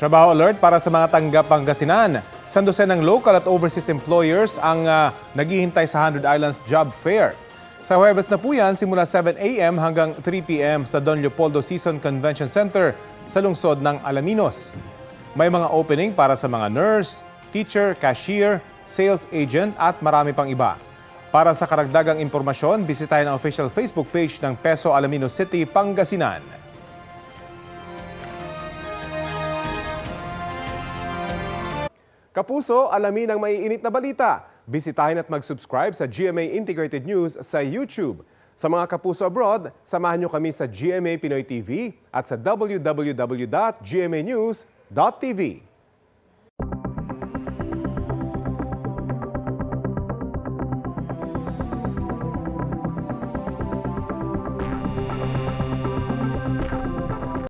Trabaho alert para sa mga tanggap Pangasinan. Sandosen ng local at overseas employers ang naghihintay sa 100 Islands Job Fair. Sa Huwebes na po yan, simula 7 a.m. hanggang 3 p.m. sa Don Leopoldo Season Convention Center sa lungsod ng Alaminos. May mga opening para sa mga nurse, teacher, cashier, sales agent at marami pang iba. Para sa karagdagang impormasyon, bisitahin ang official Facebook page ng Peso Alaminos City, Pangasinan. Kapuso, alamin ang maiinit na balita. Bisitahin at mag-subscribe sa GMA Integrated News sa YouTube. Sa mga kapuso abroad, samahan nyo kami sa GMA Pinoy TV at sa www.gmanews.tv.